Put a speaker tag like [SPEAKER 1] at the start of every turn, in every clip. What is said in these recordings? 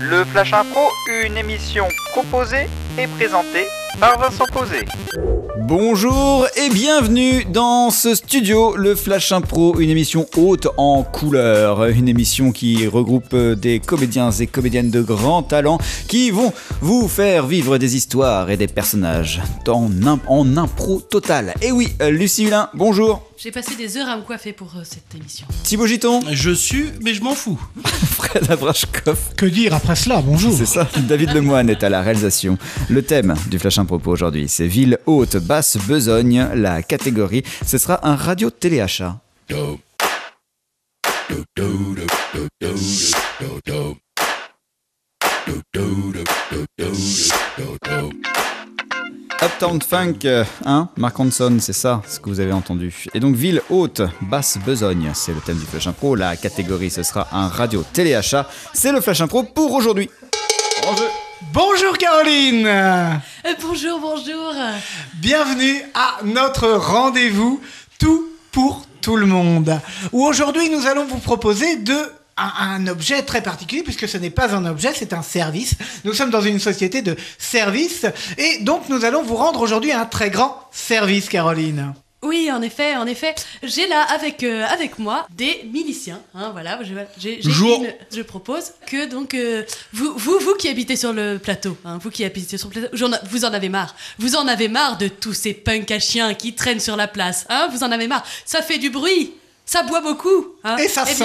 [SPEAKER 1] Le Flash Impro, une émission proposée et présentée par Vincent Posé.
[SPEAKER 2] Bonjour et bienvenue dans ce studio, le Flash Impro, une émission haute en couleurs, une émission qui regroupe des comédiens et comédiennes de grand talent qui vont vous faire vivre des histoires et des personnages en impro total. Et oui, Lucie Hulin, bonjour.
[SPEAKER 3] J'ai passé des heures à me coiffer pour cette émission.
[SPEAKER 2] Thibaut Giton.
[SPEAKER 4] Je suis, mais je m'en fous.
[SPEAKER 2] Fred Abrashkov.
[SPEAKER 5] Que dire après cela, bonjour.
[SPEAKER 2] C'est ça, David Lemoine est à la réalisation. Le thème du Flash Impro pour aujourd'hui, c'est ville haute, basse besogne. La catégorie, ce sera un radio-téléachat. Uptown Funk, Mark Ronson, c'est ça ce que vous avez entendu. Et donc ville haute, basse besogne, c'est le thème du Flash Impro. La catégorie, ce sera un radio-téléachat. C'est le Flash Impro pour aujourd'hui.
[SPEAKER 5] Bonjour Caroline.
[SPEAKER 3] Bonjour.
[SPEAKER 5] Bienvenue à notre rendez-vous Tout pour tout le monde, où aujourd'hui nous allons vous proposer un objet très particulier, puisque ce n'est pas un objet, c'est un service. Nous sommes dans une société de services, et donc nous allons vous rendre aujourd'hui un très grand service, Caroline.
[SPEAKER 3] Oui, en effet, j'ai là avec moi des miliciens. Voilà, je propose que donc vous qui habitez sur le plateau, vous en avez marre. Vous en avez marre de tous ces punks à chiens qui traînent sur la place. Vous en avez marre. Ça fait du bruit. Ça boit beaucoup.
[SPEAKER 5] Et ça sent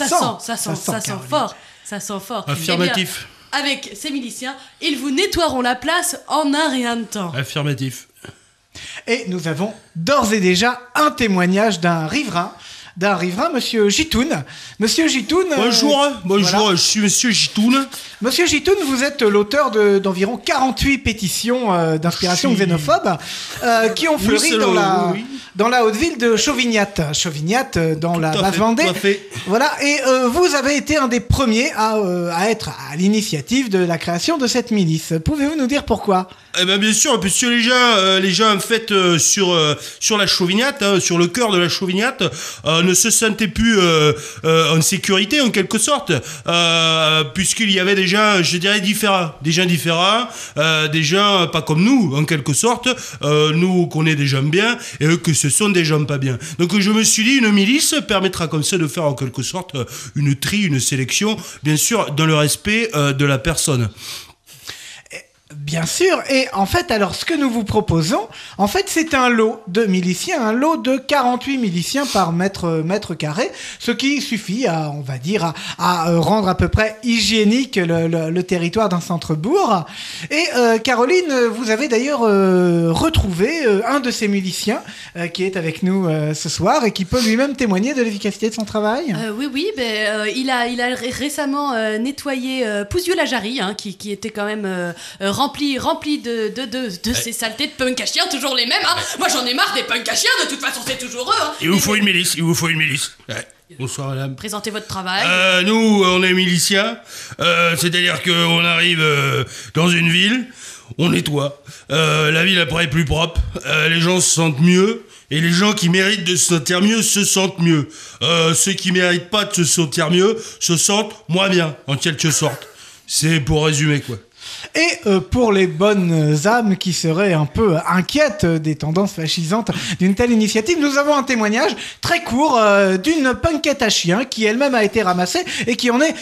[SPEAKER 3] fort. Ça sent fort.
[SPEAKER 4] Affirmatif.
[SPEAKER 3] Eh bien, avec ces miliciens, ils vous nettoieront la place en un rien de temps.
[SPEAKER 4] Affirmatif.
[SPEAKER 5] Et nous avons d'ores et déjà un témoignage d'un riverain, Monsieur Gitoun. Monsieur Gitoun...
[SPEAKER 4] Bonjour,
[SPEAKER 5] voilà.
[SPEAKER 4] Je suis Monsieur Gitoun.
[SPEAKER 5] Monsieur Gitoun, vous êtes l'auteur d'environ 48 pétitions d'inspiration xénophobe qui ont fleuri dans la haute ville de Chauvignac, dans la Basse-Vendée. Voilà, et vous avez été un des premiers à être à l'initiative de la création de cette milice. Pouvez-vous nous dire pourquoi ?
[SPEAKER 4] Eh ben bien sûr, parce que les gens en fait sur la Chauvignac, sur le cœur de la Chauvignac, ne se sentaient plus en sécurité en quelque sorte, puisqu'il y avait des gens, je dirais différents, des gens pas comme nous en quelque sorte, nous qu'on est des gens bien et eux que ce sont des gens pas bien. Donc je me suis dit une milice permettra comme ça de faire en quelque sorte une sélection, bien sûr dans le respect de la personne.
[SPEAKER 5] Bien sûr, et en fait, alors ce que nous vous proposons, en fait, c'est un lot de miliciens, un lot de 48 miliciens par mètre carré, ce qui suffit à rendre à peu près hygiénique le territoire d'un centre-bourg. Et Caroline, vous avez d'ailleurs retrouvé un de ces miliciens qui est avec nous ce soir et qui peut lui-même témoigner de l'efficacité de son travail.
[SPEAKER 3] Oui, il a récemment nettoyé Pouzieux-la-Jarry, qui était quand même rempli de ces saletés de punk à chiens, toujours les mêmes. Moi j'en ai marre des punk à chiens, de toute façon c'est toujours eux.
[SPEAKER 4] Il vous faut une milice. Ouais. Bonsoir madame.
[SPEAKER 3] Présentez votre travail.
[SPEAKER 4] Nous on est miliciens, c'est-à-dire qu'on arrive dans une ville, on nettoie, la ville après est plus propre, les gens se sentent mieux. Et les gens qui méritent de se sentir mieux se sentent mieux. Ceux qui méritent pas de se sentir mieux se sentent moins bien, en quelque sorte. C'est pour résumer quoi.
[SPEAKER 5] Et pour les bonnes âmes qui seraient un peu inquiètes des tendances fascisantes d'une telle initiative, nous avons un témoignage très court d'une punkette à chien qui elle-même a été ramassée et qui en est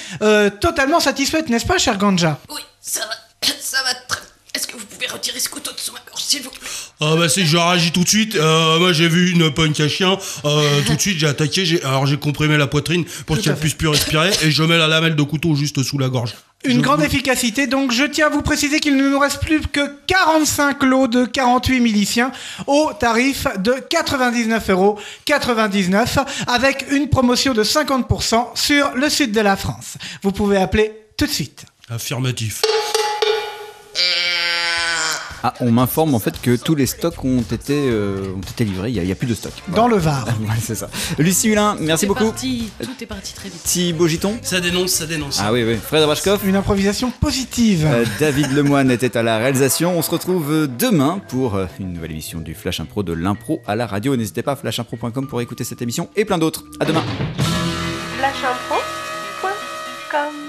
[SPEAKER 5] totalement satisfaite, n'est-ce pas, cher Ganja ?
[SPEAKER 3] Oui, ça va très... Est-ce que vous pouvez retirer ce couteau de sous ma gorge, s'il vous plaît ?
[SPEAKER 4] Je réagis tout de suite. Moi j'ai vu une punk à chien, tout de suite j'ai attaqué, j'ai comprimé la poitrine pour qu'elle puisse plus respirer et je mets la lamelle de couteau juste sous la gorge.
[SPEAKER 5] Une grande efficacité, donc je tiens à vous préciser qu'il ne nous reste plus que 45 lots de 48 miliciens au tarif de 99,99 € avec une promotion de 50% sur le sud de la France. Vous pouvez appeler tout de suite.
[SPEAKER 4] Affirmatif.
[SPEAKER 2] On m'informe en fait que tous les stocks ont été livrés, il n'y a plus de stock.
[SPEAKER 5] Dans le Var.
[SPEAKER 2] Ouais, c'est ça. Lucie Hulin, merci beaucoup.
[SPEAKER 3] Tout est parti très vite.
[SPEAKER 2] Thibaut Giton.
[SPEAKER 4] Ça dénonce.
[SPEAKER 2] Ah oui. Fred Abrashkov.
[SPEAKER 5] Une improvisation positive.
[SPEAKER 2] David Lemoine était à la réalisation. On se retrouve demain pour une nouvelle émission du Flash Impro, de l'impro à la radio. N'hésitez pas à flashimpro.com pour écouter cette émission et plein d'autres. À demain.
[SPEAKER 6] flashimpro.com